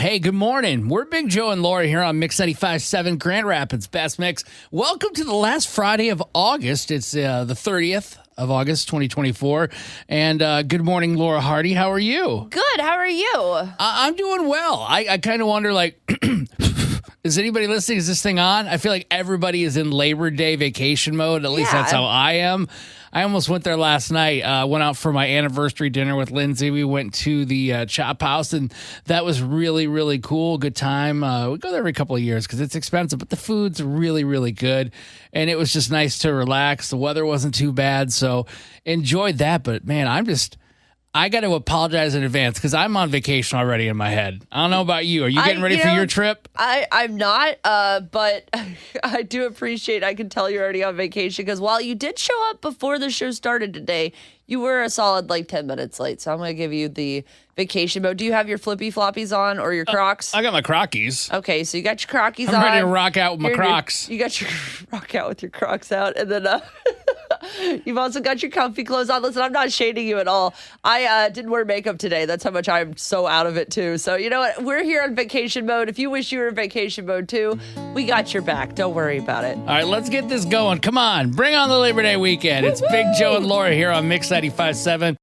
Hey, good morning. We're Big Joe and Laura here on Mix 95.7 Grand Rapids Best Mix. Welcome to the last Friday of August. It's the 30th of August, 2024. And good morning, Laura Hardy. How are you? Good. How are you? I'm doing well. I kind of wonder, like, is anybody listening? Is this thing on? I feel like everybody is in Labor Day vacation mode. At least that's how I am. I almost went there last night. Went out for my anniversary dinner with Lindsay. We went to the Chop House, and that was really, really cool. Good time. We go there every couple of years because it's expensive, but the food's really, really good. And it was just nice to relax. The weather wasn't too bad, so enjoyed that. But, man, I got to apologize in advance because I'm on vacation already in my head. I don't know about you. Are you getting ready for your trip? I'm not, but I do appreciate I can tell you're already on vacation because while you did show up before the show started today, you were a solid 10 minutes late. So I'm going to give you the vacation mode. Do you have your flippy floppies on or your Crocs? I got my Crockies. Okay, so you got your Crockies on. I'm ready to rock out with my Crocs. You got your rock out with your Crocs out. And then you've also got your comfy clothes on. Listen, I'm not shading you at all. I didn't wear makeup today. That's how much I'm so out of it, too. So you know what? We're here on vacation mode. If you wish you were in vacation mode, too, we got your back. Don't worry about it. All right, let's get this going. Come on. Bring on the Labor Day weekend. It's Big Joe and Laura here on Mix 95.7.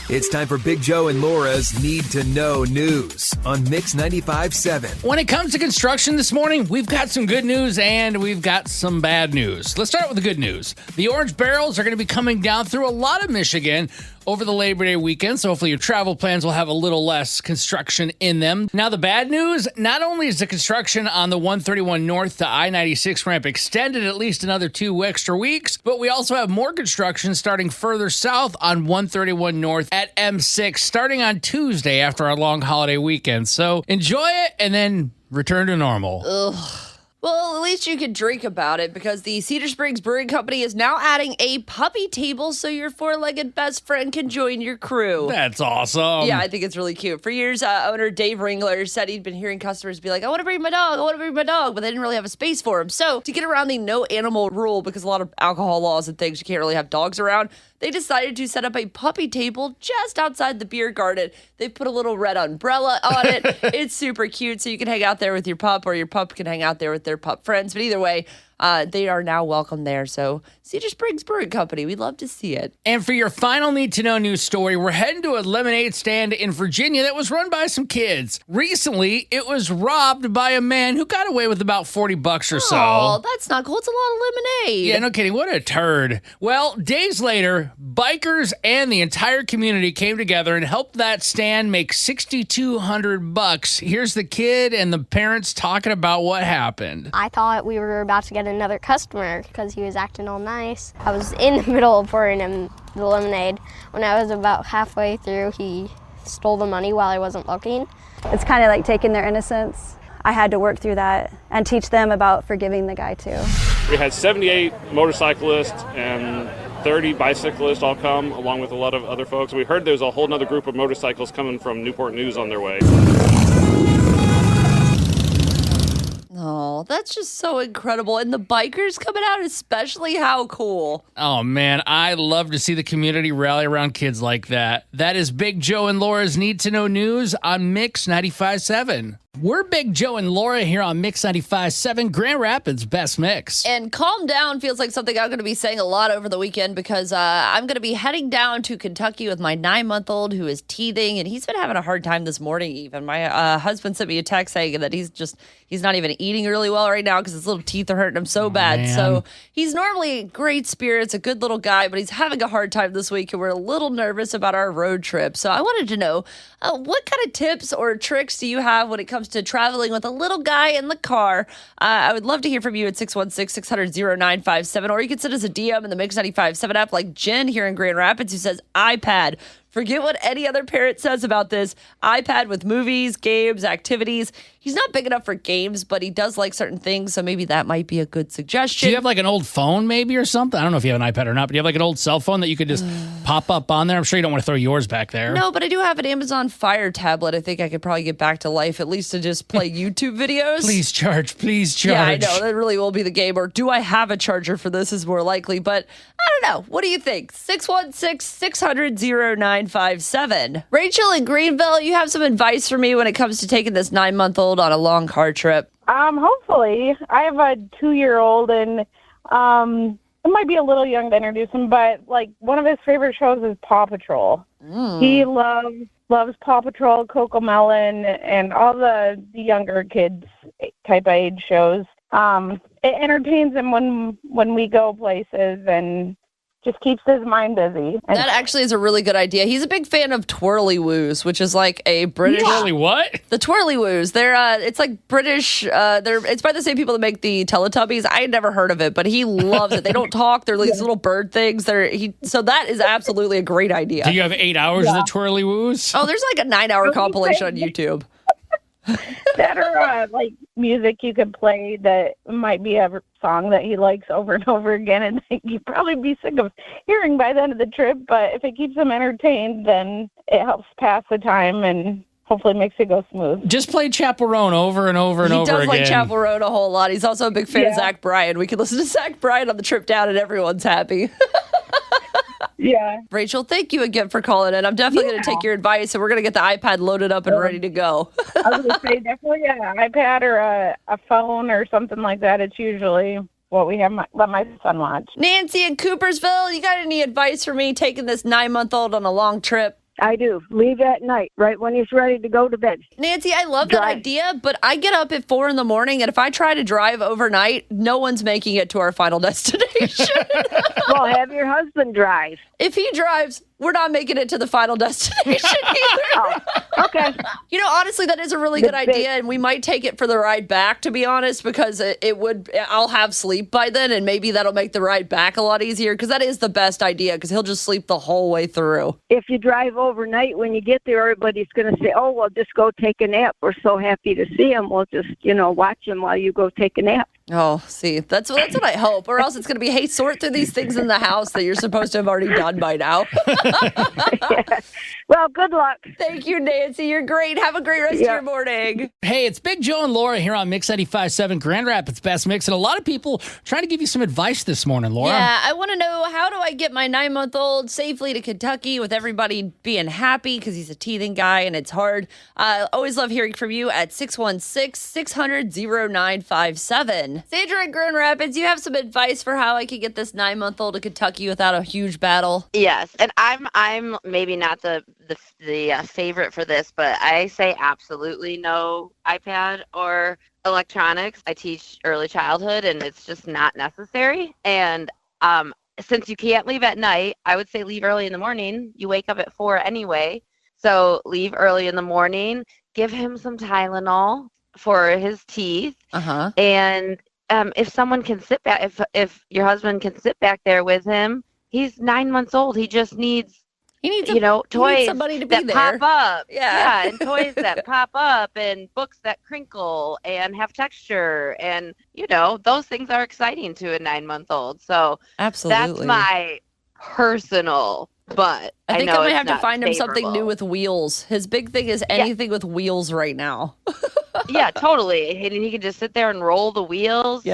It's time for Big Joe and Laura's Need to Know News on Mix 95.7. When it comes to construction this morning, we've got some good news and we've got some bad news. Let's start with the good news. The orange barrels are going to be coming down through a lot of Michigan over the Labor Day weekend, so hopefully your travel plans will have a little less construction in them. Now, the bad news, not only is the construction on the 131 North to I-96 ramp extended at least another 2 extra weeks, but we also have more construction starting further south on 131 North at M6 starting on Tuesday after our long holiday weekend. So enjoy it and then return to normal. Ugh. Well, at least you can drink about it because the Cedar Springs Brewing Company is now adding a puppy table so your four-legged best friend can join your crew. That's awesome. Yeah, I think it's really cute. For years, owner Dave Ringler said he'd been hearing customers be like, I want to bring my dog, but they didn't really have a space for him. So to get around the no animal rule, because a lot of alcohol laws and things, you can't really have dogs around, they decided to set up a puppy table just outside the beer garden. They put a little red umbrella on it. It's super cute, so you can hang out there with your pup, or your pup can hang out there with their pup friends. But either way, they are now welcome there. So Cedar Springs Brewing Company, we'd love to see it. And for your final Need to Know news story, we're heading to a lemonade stand in Virginia that was run by some kids. Recently, it was robbed by a man who got away with about $40 or so. Oh, that's not cool. It's a lot of lemonade. Yeah, no kidding. What a turd. Well, days later, bikers and the entire community came together and helped that stand make $6,200. Here's the kid and the parents talking about what happened. I thought we were about to get another customer because he was acting all nice. I was in the middle of pouring him the lemonade. When I was about halfway through, he stole the money while I wasn't looking. It's kind of like taking their innocence. I had to work through that and teach them about forgiving the guy too. We had 78 motorcyclists and 30 bicyclists all come, along with a lot of other folks. We heard there's a whole other group of motorcycles coming from Newport News on their way. Oh, that's just so incredible. And the bikers coming out, especially, how cool. Oh, man, I love to see the community rally around kids like that. That is Big Joe and Laura's Need to Know News on Mix 95.7. We're Big Joe and Laura here on Mix 95.7, Grand Rapids Best Mix. And calm down feels like something I'm going to be saying a lot over the weekend because I'm going to be heading down to Kentucky with my 9-month-old who is teething, and he's been having a hard time this morning even. My husband sent me a text saying that he's not even eating really well right now because his little teeth are hurting him so bad. Man. So he's normally great spirits, a good little guy, but he's having a hard time this week, and we're a little nervous about our road trip. So I wanted to know, what kind of tips or tricks do you have when it comes to traveling with a little guy in the car? I would love to hear from you at 616-600-0957, or you can send us a DM in the Mix 95.7 app like Jen here in Grand Rapids who says iPad. Forget what any other parent says about this. iPad with movies, games, activities. He's not big enough for games, but he does like certain things, so maybe that might be a good suggestion. Do you have like an old phone maybe or something? I don't know if you have an iPad or not, but do you have like an old cell phone that you could just pop up on there? I'm sure you don't want to throw yours back there. No, but I do have an Amazon Fire tablet. I think I could probably get back to life, at least to just play YouTube videos. Please charge. Yeah, I know. That really will be the game. Or do I have a charger for this is more likely. But I don't know. What do you think? 616-600-0957. 957. Rachel in Greenville, you have some advice for me when it comes to taking this 9-month-old on a long car trip. Hopefully. I have a 2-year-old, and it might be a little young to introduce him, but like one of his favorite shows is Paw Patrol. He loves Paw Patrol, Coco Melon, and all the younger kids type of age shows. It entertains him when we go places and just keeps his mind busy. That actually is a really good idea. He's a big fan of Twirly Woos, which is like a British... Twirly what? The Twirly Woos. They're it's like British... it's by the same people that make the Teletubbies. I had never heard of it, but he loves it. They don't talk. They're like these little bird things. So that is absolutely a great idea. Do you have 8 hours of the Twirly Woos? Oh, there's like a 9-hour compilation on YouTube. That or like music you could play that might be a song that he likes over and over again, and you'd probably be sick of hearing by the end of the trip. But if it keeps him entertained, then it helps pass the time and hopefully makes it go smooth. Just play Chaperone over and over and over again. He does like Chaperone a whole lot. He's also a big fan of Zach Bryan. We could listen to Zach Bryan on the trip down, and everyone's happy. Yeah. Rachel, thank you again for calling in. I'm definitely going to take your advice, and we're going to get the iPad loaded up and ready to go. I was going to say definitely an iPad or a phone or something like that. It's usually what we have let my son watch. Nancy in Coopersville, you got any advice for me taking this 9-month-old on a long trip? I do. Leave at night, right when he's ready to go to bed. Nancy, I love that idea, but I get up at 4 a.m, and if I try to drive overnight, no one's making it to our final destination. Well, have your husband drive. If he drives, we're not making it to the final destination either. Oh, okay. You know, honestly, that is a really good idea, and we might take it for the ride back, to be honest, because I'll have sleep by then, and maybe that'll make the ride back a lot easier, because that is the best idea, because he'll just sleep the whole way through. If you drive overnight, when you get there, everybody's going to say, oh, well, just go take a nap. We're so happy to see him. We'll just, watch him while you go take a nap. Oh, see, that's what I hope. Or else it's going to be, hey, sort through these things in the house that you're supposed to have already done by now. Yeah. Well, good luck. Thank you, Nancy. You're great. Have a great rest of your morning. Hey, it's Big Joe and Laura here on Mix 95.7 Grand Rapids Best Mix. And a lot of people trying to give you some advice this morning, Laura. Yeah, I want to know, how do I get my 9-month-old safely to Kentucky with everybody being happy, because he's a teething guy and it's hard. I always love hearing from you at 616-600-0957. Sandra in Grand Rapids, you have some advice for how I could get this 9-month-old to Kentucky without a huge battle? Yes, and I'm maybe not the favorite for this, but I say absolutely no iPad or electronics. I teach early childhood, and it's just not necessary. And since you can't leave at night, I would say leave early in the morning. You wake up at 4 anyway, so leave early in the morning. Give him some Tylenol for his teeth, and if someone can sit back, if your husband can sit back there with him, he's 9 months old. He just needs toys somebody to be that there. pop up. Yeah, and toys that pop up, and books that crinkle and have texture, and those things are exciting to a 9-month-old. So absolutely, that's my personal. But I think I'm gonna have to find him favorable. something new with wheels. His big thing is anything with wheels right now. Yeah, totally. And he can just sit there and roll the wheels,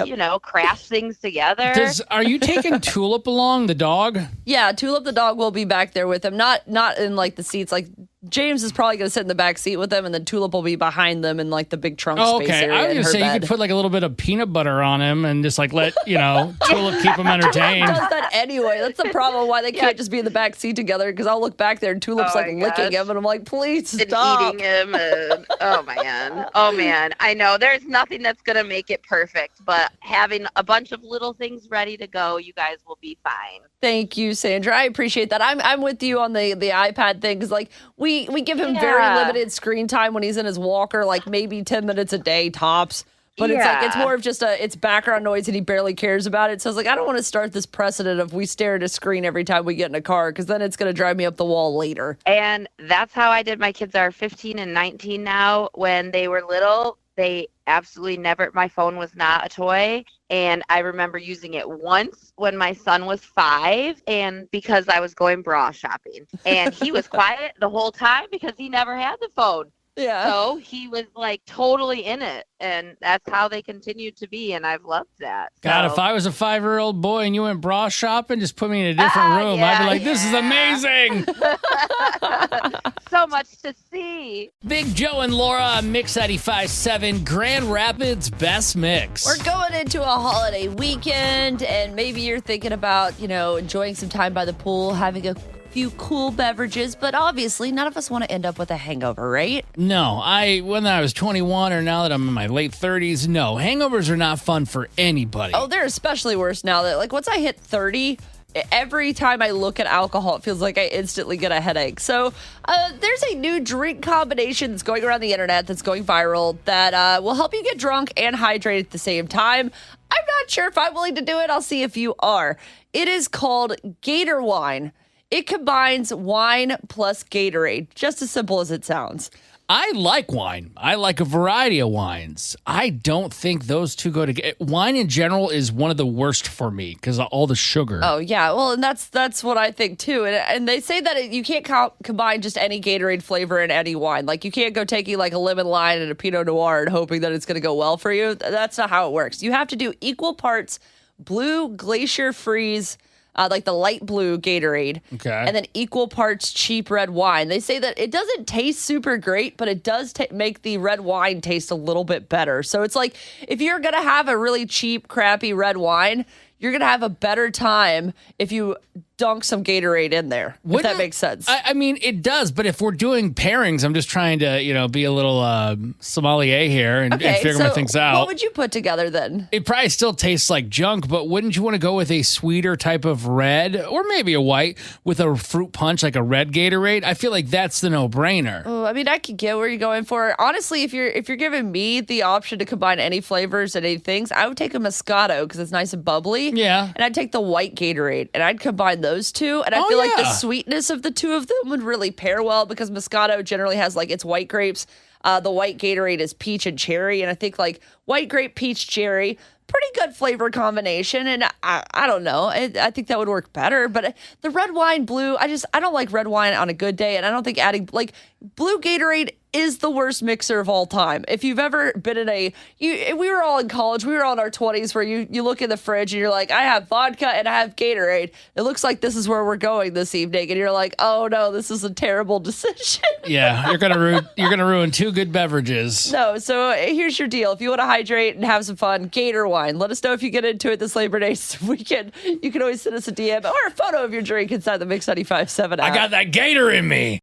crash things together. Are you taking Tulip along, the dog? Yeah, Tulip the dog will be back there with him. Not in like the seats. Like James is probably going to sit in the back seat with them, and then Tulip will be behind them in like the big trunk space area. I was going to say you could put like a little bit of peanut butter on him and just like let Tulip keep him entertained. Tulip does that anyway. That's the problem why they can't just be in the back seat together, because I'll look back there and Tulip's licking him, and I'm like, please stop. And eating him. Oh man. I know there's nothing that's going to make it perfect, but having a bunch of little things ready to go, you guys will be fine. Thank you, Sandra. I appreciate that. I'm with you on the iPad thing, because like we give him very limited screen time when he's in his walker, like maybe 10 minutes a day tops. But it's more of just it's background noise, and he barely cares about it. So I was like, I don't want to start this precedent of we stare at a screen every time we get in a car, because then it's going to drive me up the wall later. And that's how I did. My kids are 15 and 19 now. When they were little, they absolutely never, my phone was not a toy. And I remember using it once when my son was 5, and because I was going bra shopping. And he was quiet the whole time because he never had the phone. Yeah. So he was like totally in it, and that's how they continued to be, and I've loved that. God, So- if I was a 5-year-old boy and you went bra shopping, just put me in a different room. I'd be like, this is amazing. So much to see. Big Joe and Laura on Mix 95.7, Grand Rapids Best Mix. We're going into a holiday weekend, and maybe you're thinking about, enjoying some time by the pool, having a few cool beverages, but obviously none of us want to end up with a hangover, right? No, whether I was 21 or now that I'm in my late 30s, no. Hangovers are not fun for anybody. Oh, they're especially worse now that, once I hit 30, every time I look at alcohol, it feels like I instantly get a headache. So there's a new drink combination that's going around the internet that's going viral that will help you get drunk and hydrate at the same time. I'm not sure if I'm willing to do it. I'll see if you are. It is called Gator Wine. It combines wine plus Gatorade, just as simple as it sounds. I like wine. I like a variety of wines. I don't think those two go together. Wine in general is one of the worst for me because of all the sugar. Oh, yeah. Well, and that's what I think, too. And they say that you can't combine just any Gatorade flavor in any wine. Like, you can't go taking, a lemon lime and a Pinot Noir and hoping that it's going to go well for you. That's not how it works. You have to do equal parts Blue Glacier Freeze, like the light blue Gatorade, and then equal parts cheap red wine. They say that it doesn't taste super great, but it does make the red wine taste a little bit better. So it's like if you're going to have a really cheap, crappy red wine, you're going to have a better time if you dunk some Gatorade in there, if that makes sense. I mean, it does, but if we're doing pairings, I'm just trying to, be a little sommelier here and figure my things out. What would you put together then? It probably still tastes like junk, but wouldn't you want to go with a sweeter type of red or maybe a white with a fruit punch like a red Gatorade? I feel like that's the no-brainer. Oh, I mean, I could get where you're going for. Honestly, if you're giving me the option to combine any flavors and any things, I would take a Moscato because it's nice and bubbly. Yeah. And I'd take the white Gatorade and I'd combine those two. And I feel like the sweetness of the two of them would really pair well because Moscato generally has its white grapes. The white Gatorade is peach and cherry. And I think white grape, peach, cherry, pretty good flavor combination. And I don't know. I think that would work better. But the red wine, blue, I don't like red wine on a good day. And I don't think adding blue Gatorade is the worst mixer of all time. If you've ever been in we were all in college, we were all in our 20s where you look in the fridge and you're like, I have vodka and I have Gatorade. It looks like this is where we're going this evening. And you're like, oh no, this is a terrible decision. Yeah, you're gonna ruin two good beverages. No, so here's your deal. If you want to hydrate and have some fun, Gator Wine. Let us know if you get into it this Labor Day weekend. You can always send us a DM or a photo of your drink inside the Mix 95.7 app. I got that Gator in me.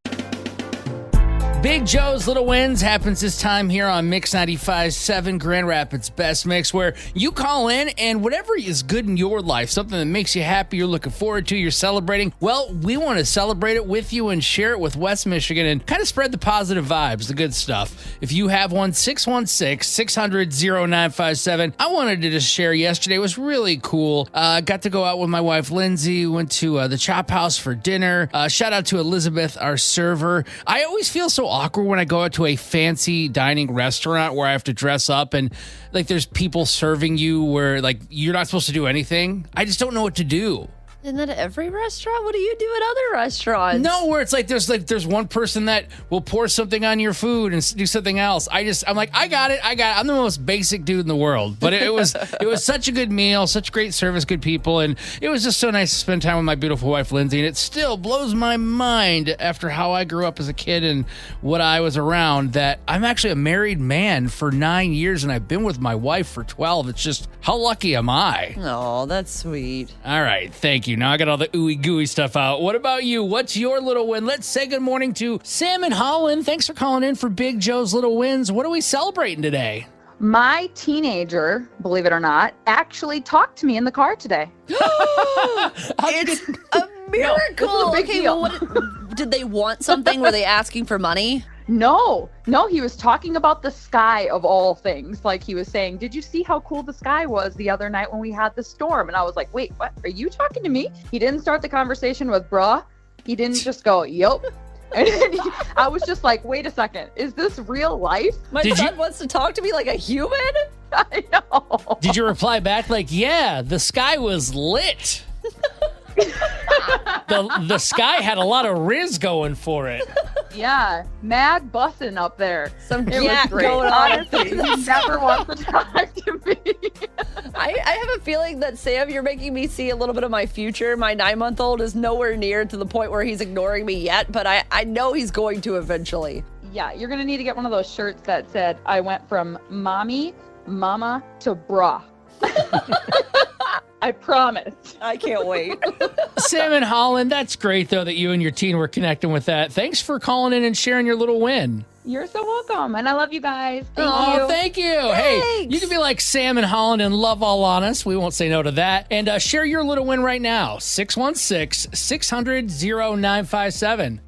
Big Joe's Little Wins happens this time here on Mix 95.7, Grand Rapids Best Mix, where you call in and whatever is good in your life, something that makes you happy, you're looking forward to, you're celebrating, well, we want to celebrate it with you and share it with West Michigan and kind of spread the positive vibes, the good stuff. If you have one, 616-600-0957. I wanted to just share yesterday. It was really cool. Got to go out with my wife, Lindsay, went to the Chop House for dinner. Shout out to Elizabeth, our server. I always feel so awkward when I go out to a fancy dining restaurant where I have to dress up and there's people serving you where you're not supposed to do anything. I just don't know what to do. Isn't that at every restaurant? What do you do at other restaurants? No, where it's there's one person that will pour something on your food and do something else. I'm like, I got it. I'm the most basic dude in the world. But it was such a good meal, such great service, good people, and it was just so nice to spend time with my beautiful wife, Lindsay. And it still blows my mind after how I grew up as a kid and what I was around that I'm actually a married man for 9 years and I've been with my wife for 12. It's just, how lucky am I? Oh, that's sweet. All right, thank you. Now I got all the ooey gooey stuff out. What about you? What's your little win? Let's say good morning to Sam in Holland. Thanks for calling in for Big Joe's Little Wins. What are we celebrating today? My teenager, believe it or not, actually talked to me in the car today. It's a miracle. No, this is a big deal. Well, did they want something? Were they asking for money? No, he was talking about the sky of all things. He was saying, did you see how cool the sky was the other night when we had the storm? And I was like, wait, what? Are you talking to me? He didn't start the conversation with bruh. He didn't just go, yep. And I was just like, wait a second, is this real life? My son wants to talk to me like a human? I know. Did you reply back yeah, the sky was lit? The sky had a lot of riz going for it. Yeah, mad bussin' up there. Some It jack was great. going on. Honestly, he never wants to talk to me. I have a feeling that, Sam, you're making me see a little bit of my future. My 9-month-old is nowhere near to the point where he's ignoring me yet, but I know he's going to eventually. Yeah, you're going to need to get one of those shirts that said, I went from mommy, mama to bra. I promise. I can't wait. Sam and Holland, that's great, though, that you and your teen were connecting with that. Thanks for calling in and sharing your little win. You're so welcome. And I love you guys. Thank Oh, you. thank you. Hey, you can be like Sam and Holland and love all on us. We won't say no to that. And share your little win right now. 616-600-0957.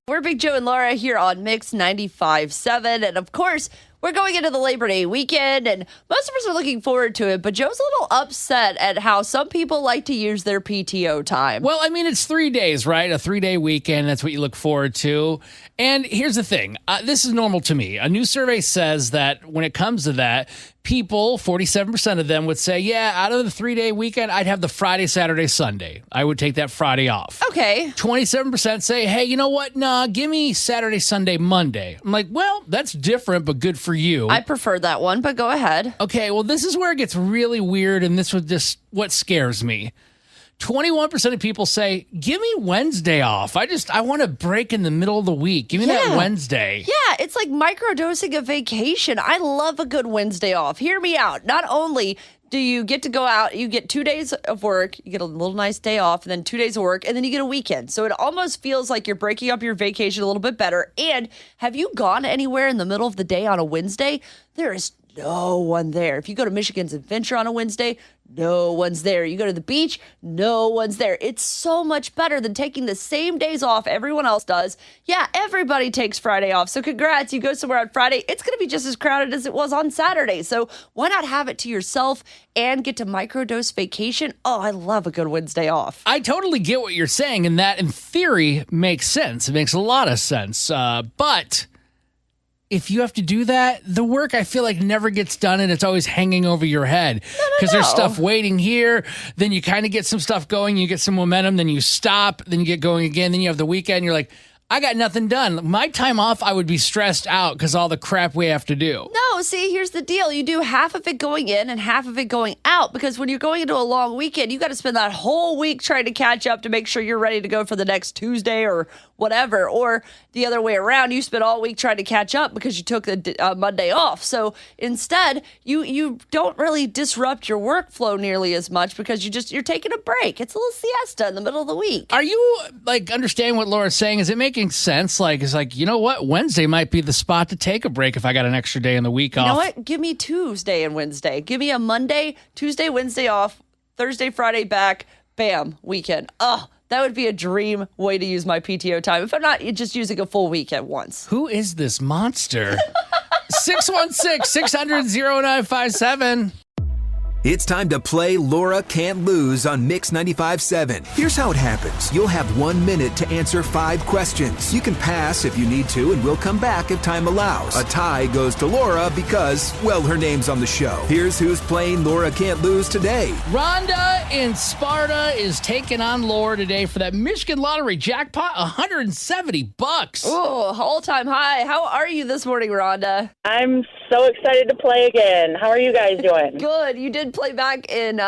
We're Big Joe and Laura here on Mix 95.7. And of course, we're going into the Labor Day weekend, and most of us are looking forward to it, but Joe's a little upset at how some people like to use their PTO time. Well, I mean, it's 3 days, right? A 3-day weekend. That's what you look forward to. And here's the thing. This is normal to me. A new survey says that when it comes to that, people, 47% of them would say, yeah, out of the 3-day weekend, I'd have the Friday, Saturday, Sunday. I would take that Friday off. Okay. 27% say, hey, you know what? Nah, give me Saturday, Sunday, Monday. I'm like, well, that's different, but good for you. I prefer that one, but go ahead. Okay, well, this is where it gets really weird, and this was just what scares me. 21% of people say, give me Wednesday off. I want a break in the middle of the week. Give me that Wednesday. Yeah, it's like microdosing a vacation. I love a good Wednesday off. Hear me out. Not only do you get to go out, you get 2 days of work, you get a little nice day off, and then 2 days of work, and then you get a weekend. So it almost feels like you're breaking up your vacation a little bit better. And have you gone anywhere in the middle of the day on a Wednesday? There is no one there. If you go to Michigan's Adventure on a Wednesday, no one's there. You go to the beach, no one's there. It's so much better than taking the same days off everyone else does. Yeah, everybody takes Friday off. So congrats, you go somewhere on Friday. It's going to be just as crowded as it was on Saturday. So why not have it to yourself and get to microdose vacation? Oh, I love a good Wednesday off. I totally get what you're saying, and that in theory makes sense. It makes a lot of sense. But if you have to do that, the work I feel like never gets done, and it's always hanging over your head because there's stuff waiting here. Then you kind of get some stuff going, you get some momentum, then you stop, then you get going again. Then you have the weekend. You're like, I got nothing done. My time off, I would be stressed out because all the crap we have to do. No, see, here's the deal. You do half of it going in and half of it going out, because when you're going into a long weekend, you got to spend that whole week trying to catch up to make sure you're ready to go for the next Tuesday or whatever. Or the other way around, you spend all week trying to catch up because you took the Monday off. So instead, you don't really disrupt your workflow nearly as much because you're taking a break. It's a little siesta in the middle of the week. Are you understanding what Laura's saying? Is it making sense? It's like, you know what? Wednesday might be the spot to take a break if I got an extra day in the week off. You know what? Give me Tuesday and Wednesday. Give me a Monday, Tuesday, Wednesday off, Thursday, Friday back, bam, weekend. Oh, that would be a dream way to use my PTO time if I'm not just using a full week at once. Who is this monster? 616-600-0957. It's time to play Laura Can't Lose on Mix 95.7. Here's how it happens. You'll have 1 minute to answer 5 questions. You can pass if you need to, and we'll come back if time allows. A tie goes to Laura because, well, her name's on the show. Here's who's playing Laura Can't Lose today. Rhonda in Sparta is taking on Laura today for that Michigan Lottery jackpot, $170. Oh, all-time high. How are you this morning, Rhonda? I'm so excited to play again. How are you guys doing? Good. You did play back in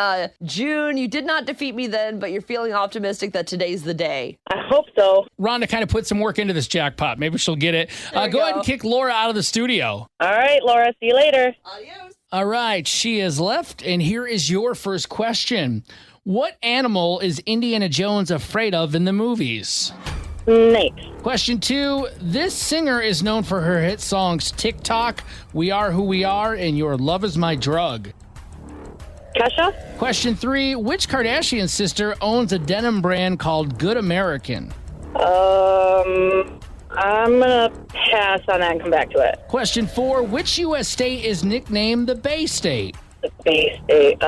June. You did not defeat me then, but you're feeling optimistic that today's the day. I hope so. Rhonda kind of put some work into this jackpot. Maybe she'll get it. Go ahead and kick Laura out of the studio. All right, Laura. See you later. Adios. All right. She is left, and here is your first question. What animal is Indiana Jones afraid of in the movies? Snakes. Question 2. This singer is known for her hit songs TikTok, We Are Who We Are, and Your Love Is My Drug. Kesha? Question 3. Which Kardashian sister owns a denim brand called Good American? I'm going to pass on that and come back to it. Question 4. Which U.S. state is nicknamed the Bay State? The Bay State.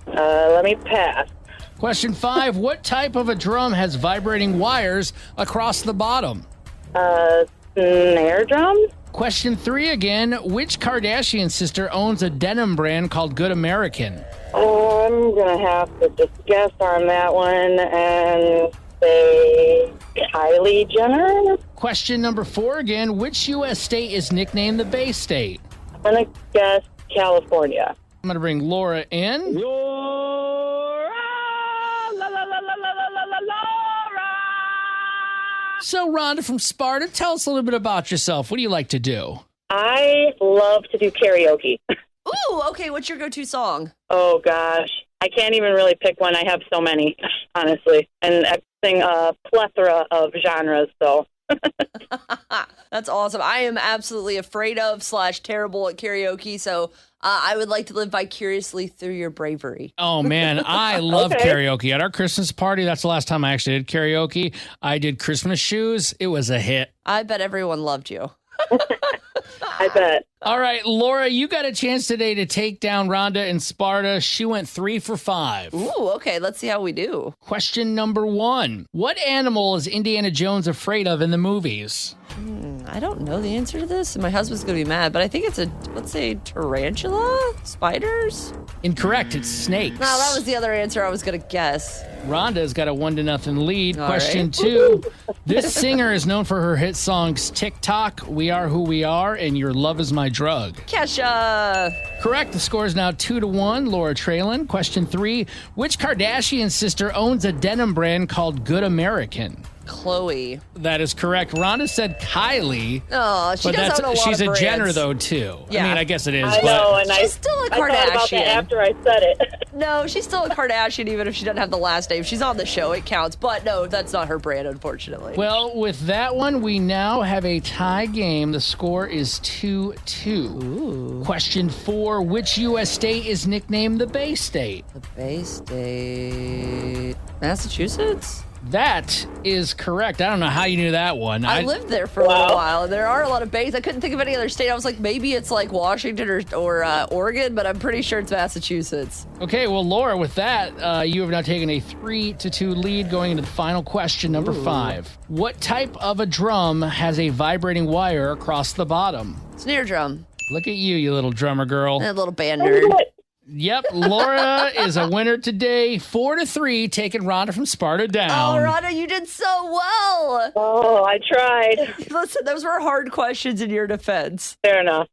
Let me pass. Question 5. What type of a drum has vibrating wires across the bottom? Snare drums? Question 3 again. Which Kardashian sister owns a denim brand called Good American? I'm going to have to just guess on that one and say Kylie Jenner. Question number 4 again. Which U.S. state is nicknamed the Bay State? I'm going to guess California. I'm going to bring Laura in. Laura! La, la, la, la, la, la, la, Laura! So, Rhonda from Sparta, tell us a little bit about yourself. What do you like to do? I love to do karaoke. Ooh, okay. What's your go-to song? Oh, gosh. I can't even really pick one. I have so many, honestly. And I sing a plethora of genres, so. That's awesome. I am absolutely afraid of / terrible at karaoke, so I would like to live vicariously through your bravery. Oh, man, I love Okay. karaoke. At our Christmas party, that's the last time I actually did karaoke. I did Christmas Shoes. It was a hit. I bet everyone loved you. I bet. All right, Laura, you got a chance today to take down Rhonda in Sparta. She went 3 for 5. Ooh, okay. Let's see how we do. Question number 1. What animal is Indiana Jones afraid of in the movies? I don't know the answer to this, and my husband's going to be mad, but I think it's let's say tarantula? Spiders? Incorrect. It's snakes. No, that was the other answer I was going to guess. Rhonda's got a 1-0 lead. All Question right. 2. This singer is known for her hit songs TikTok, We Are Who We Are, and Your Love Is My Drug. Kesha. Correct. The score is now 2-1. Laura trailing. Question 3. Which Kardashian sister owns a denim brand called Good American? Chloe. That is correct. Rhonda said Kylie. Oh, she but does own a lot she's of a Jenner, brands. though, too. Yeah. I mean, I guess it is. I but know, and She's still a I thought about Kardashian. that after I said it. No, she's still a Kardashian, even if she doesn't have the last name. She's on the show. It counts. But no, that's not her brand, unfortunately. Well, with that one, we now have a tie game. The score is 2-2. Ooh. Question 4. Which U.S. state is nicknamed the Bay State? The Bay State. Massachusetts? That is correct. I don't know how you knew that one. I lived there for a little while, and there are a lot of bays. I couldn't think of any other state. I was like, maybe it's like Washington or Oregon, but I'm pretty sure it's Massachusetts. Okay, well, Laura, with that, you have now taken a 3-2 lead going into the final question, number 5. What type of a drum has a vibrating wire across the bottom? Snare drum. Look at you little drummer girl. That little band nerd. Yep, Laura is a winner today, 4-3, taking Rhonda from Sparta down. Oh, Rhonda, you did so well. Oh, I tried. Listen, those were hard questions in your defense. Fair enough.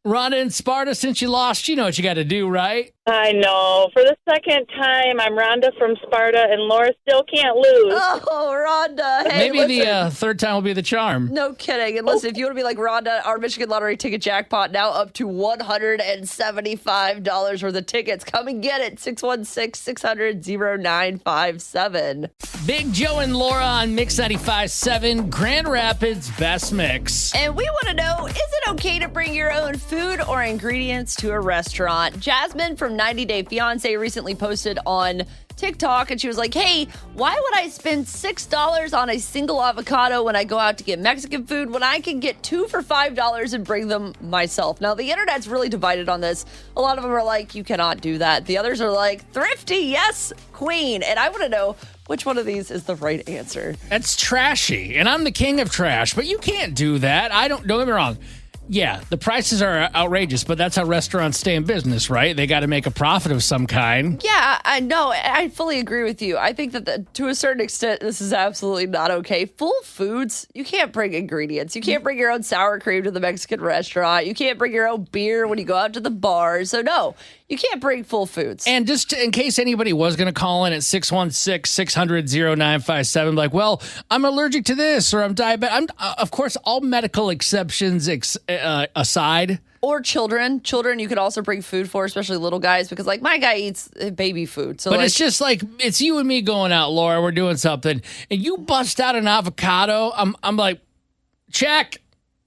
Rhonda and Sparta, since you lost, you know what you got to do, right? I know. For the second time, I'm Rhonda from Sparta, and Laura still can't lose. Oh, Rhonda. Hey, Maybe listen. the third time will be the charm. No kidding. And listen, if you want to be like Rhonda, our Michigan Lottery ticket jackpot now up to $175 worth of tickets. Come and get it. 616-600-0957. Big Joe and Laura on Mix 95.7, Grand Rapids Best Mix. And we want to know, is it okay to bring your own food or ingredients to a restaurant? Jasmine from 90 Day Fiancé recently posted on TikTok, and she was like, hey, why would I spend $6 on a single avocado when I go out to get Mexican food when I can get 2 for $5 and bring them myself? Now, the internet's really divided on this. A lot of them are like, you cannot do that. The others are like, thrifty, yes, queen. And I want to know, which one of these is the right answer? That's trashy, and I'm the king of trash, but you can't do that. Don't get me wrong. Yeah, the prices are outrageous, but that's how restaurants stay in business, right? They got to make a profit of some kind. Yeah, I know. I fully agree with you. I think that to a certain extent, this is absolutely not okay. Full foods, you can't bring ingredients. You can't bring your own sour cream to the Mexican restaurant. You can't bring your own beer when you go out to the bar. So no, you can't bring full foods. And just in case anybody was going to call in at 616-600-0957, like, well, I'm allergic to this or I'm diabetic. Of course, all medical exceptions aside. Or children. Children you could also bring food for, especially little guys, because like my guy eats baby food. So but like, it's just like, it's you and me going out, Laura, we're doing something, and you bust out an avocado. I'm like, check.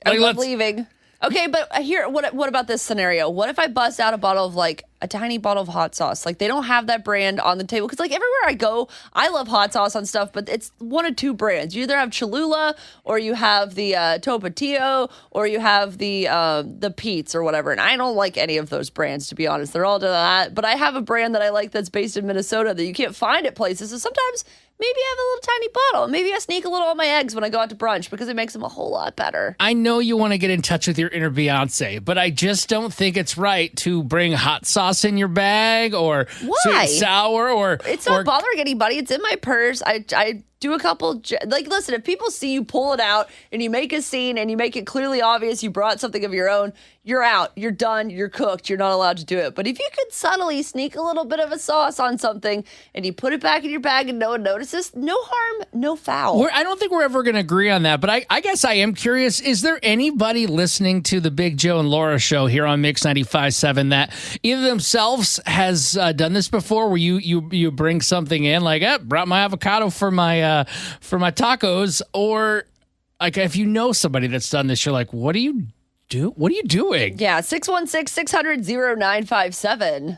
Like, I'm leaving. Okay, but here, what about this scenario? What if I bust out a bottle of like a tiny bottle of hot sauce? Like they don't have that brand on the table because like everywhere I go, I love hot sauce on stuff, but it's one of two brands. You either have Cholula or you have the Tapatio or you have the Pete's or whatever. And I don't like any of those brands, to be honest. They're all to that. But I have a brand that I like that's based in Minnesota that you can't find at places. So sometimes maybe I have a little tiny bottle. Maybe I sneak a little on my eggs when I go out to brunch because it makes them a whole lot better. I know you want to get in touch with your inner Beyonce, but I just don't think it's right to bring hot sauce in your bag or sweet and sour or... It's not bothering anybody. It's in my purse. I do a couple, listen, if people see you pull it out and you make a scene and you make it clearly obvious you brought something of your own, you're out, you're done, you're cooked, you're not allowed to do it. But if you could subtly sneak a little bit of a sauce on something and you put it back in your bag and no one notices, no harm, no foul. I don't think we're ever going to agree on that, but I guess I am curious, is there anybody listening to the Big Joe and Laura show here on Mix 95.7 that either themselves has done this before where you bring something in, like, brought my avocado for my tacos, or like if you know somebody that's done this, you're like, what are you doing? Yeah, 616-600-0957.